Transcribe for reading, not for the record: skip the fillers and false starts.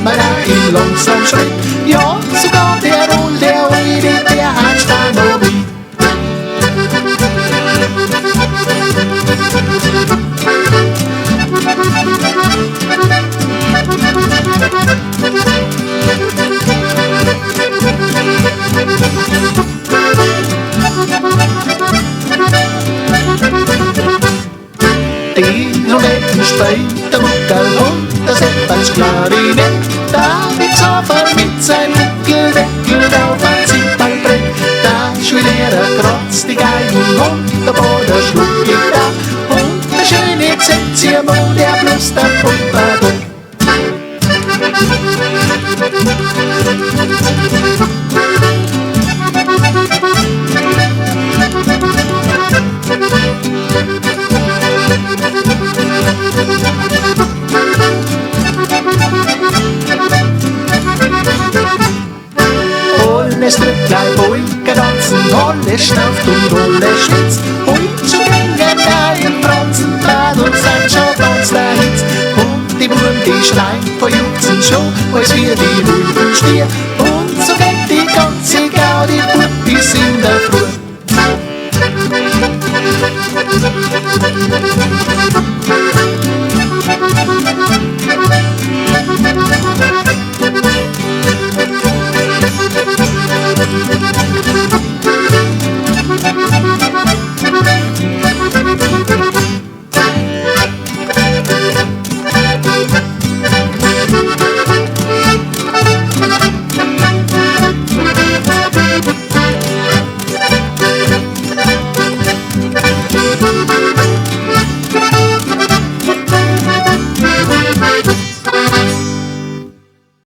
man in langsam Schritt. Ja, sogar der Roll, der Oide, der hat Stanobi. Die Trompeten spielt der Muckel und der Sepp als Klarinett. David Zafer mit seinem Muckeldeckel auf ein Zimbelbrett. Da Schwilera kratzt die Geigen und der Boden schlug Gitarre. Und der schöne Zetziamo, der bloß der Pumpadum. Alle Stücklein Polka tanzen, alle schnauft und alle schwitzt. Heut schon gängen im Franzenbad und sind schon ganz der Hitz. Und die Buben, die schreien vor Jutzen schon, als wir die Wulfen stier.